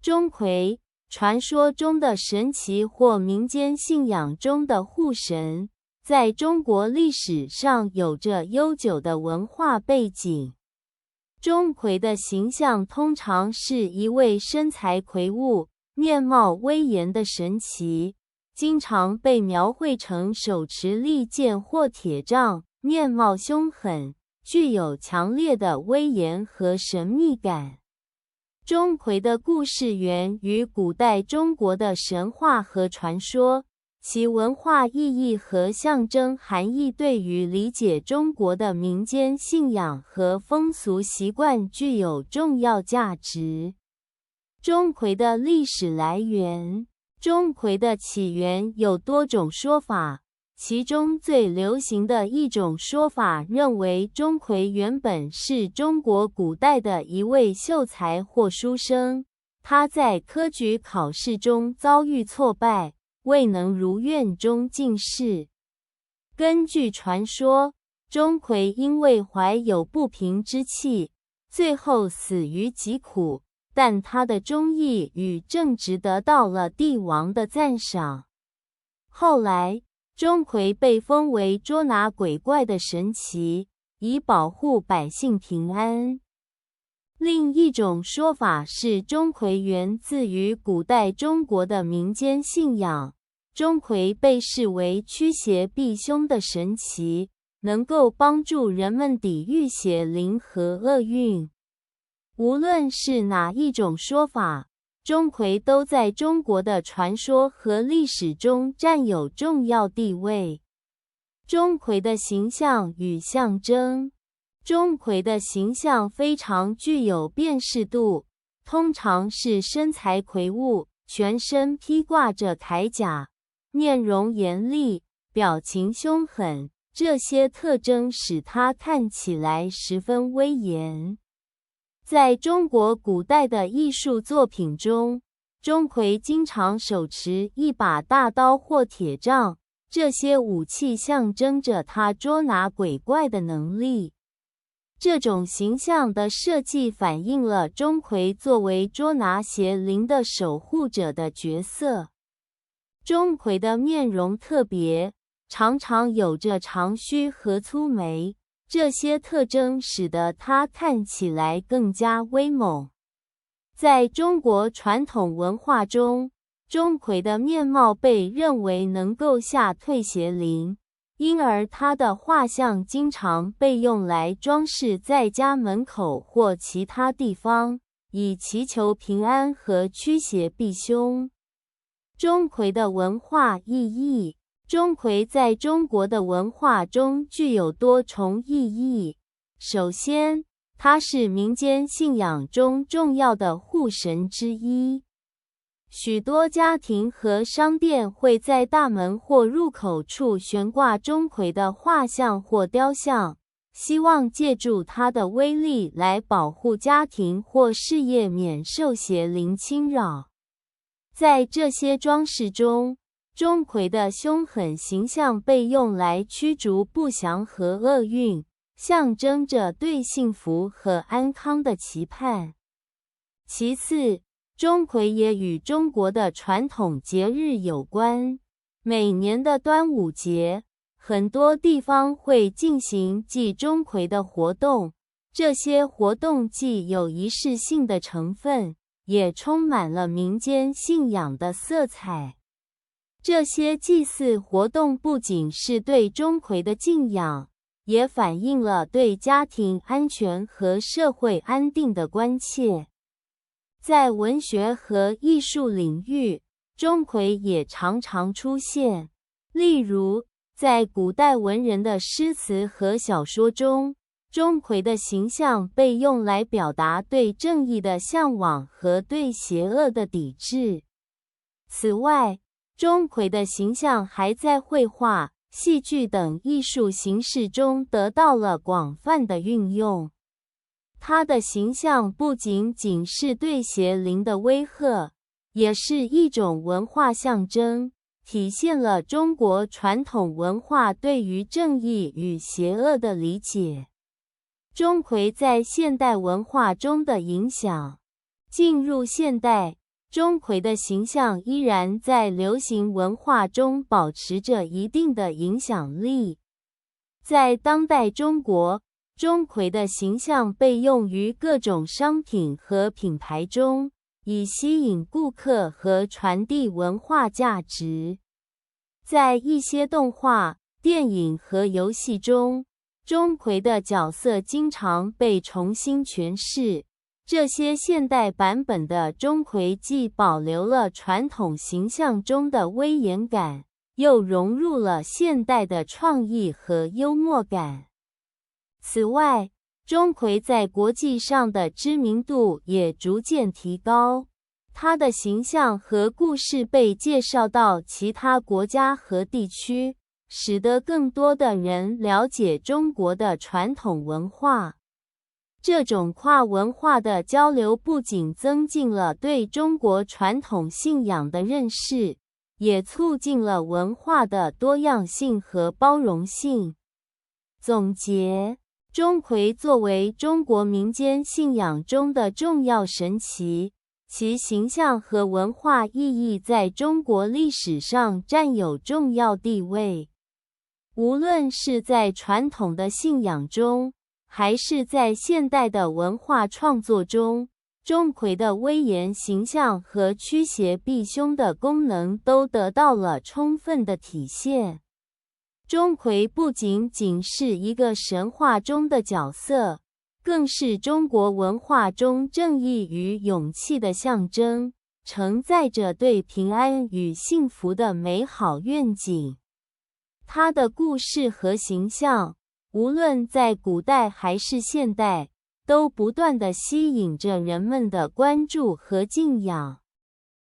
钟馗，传说中的神奇或民间信仰中的护神，在中国历史上有着悠久的文化背景。钟馗的形象通常是一位身材魁梧、面貌威严的神奇，经常被描绘成手持利剑或铁杖，面貌凶狠，具有强烈的威严和神秘感。钟馗的故事源于古代中国的神话和传说，其文化意义和象征含义对于理解中国的民间信仰和风俗习惯具有重要价值。钟馗的历史来源。钟馗的起源有多种说法，其中最流行的一种说法认为钟馗原本是中国古代的一位秀才或书生，他在科举考试中遭遇挫败，未能如愿中进士。根据传说，钟馗因为怀有不平之气，最后死于疾苦，但他的忠义与正直得到了帝王的赞赏。后来，钟馗被封为捉拿鬼怪的神奇，以保护百姓平安。另一种说法是钟馗源自于古代中国的民间信仰，钟馗被视为驱邪避凶的神奇，能够帮助人们抵御邪灵和厄运。无论是哪一种说法，钟馗都在中国的传说和历史中占有重要地位。钟馗的形象与象征。钟馗的形象非常具有辨识度，通常是身材魁梧，全身披挂着铠甲，面容严厉，表情凶狠，这些特征使他看起来十分威严。在中国古代的艺术作品中，钟馗经常手持一把大刀或铁杖，这些武器象征着他捉拿鬼怪的能力。这种形象的设计反映了钟馗作为捉拿邪灵的守护者的角色。钟馗的面容特别，常常有着长须和粗眉，这些特征使得他看起来更加威猛。在中国传统文化中，钟馗的面貌被认为能够吓退邪灵，因而他的画像经常被用来装饰在家门口或其他地方，以祈求平安和驱邪避凶。钟馗的文化意义。钟馗在中国的文化中具有多重意义。首先，他是民间信仰中重要的护神之一。许多家庭和商店会在大门或入口处悬挂钟馗的画像或雕像，希望借助他的威力来保护家庭或事业免受邪灵侵扰。在这些装饰中，钟馗的凶狠形象被用来驱逐不祥和厄运，象征着对幸福和安康的期盼。其次，钟馗也与中国的传统节日有关。每年的端午节，很多地方会进行祭钟馗的活动，这些活动既有仪式性的成分，也充满了民间信仰的色彩。这些祭祀活动不仅是对钟馗的敬仰，也反映了对家庭安全和社会安定的关切。在文学和艺术领域，钟馗也常常出现。例如，在古代文人的诗词和小说中，钟馗的形象被用来表达对正义的向往和对邪恶的抵制。此外，钟馗的形象还在绘画、戏剧等艺术形式中得到了广泛的运用。他的形象不仅仅是对邪灵的威吓，也是一种文化象征，体现了中国传统文化对于正义与邪恶的理解。钟馗在现代文化中的影响。进入现代，钟馗的形象依然在流行文化中保持着一定的影响力。在当代中国，钟馗的形象被用于各种商品和品牌中，以吸引顾客和传递文化价值。在一些动画、电影和游戏中，钟馗的角色经常被重新诠释。这些现代版本的钟馗既保留了传统形象中的威严感，又融入了现代的创意和幽默感。此外，钟馗在国际上的知名度也逐渐提高，他的形象和故事被介绍到其他国家和地区，使得更多的人了解中国的传统文化。这种跨文化的交流不仅增进了对中国传统信仰的认识，也促进了文化的多样性和包容性。总结：钟馗作为中国民间信仰中的重要神祇，其形象和文化意义在中国历史上占有重要地位。无论是在传统的信仰中，还是在现代的文化创作中，钟馗的威严形象和驱邪避凶的功能都得到了充分的体现。钟馗不仅仅是一个神话中的角色，更是中国文化中正义与勇气的象征，承载着对平安与幸福的美好愿景。他的故事和形象，无论在古代还是现代，都不断地吸引着人们的关注和敬仰。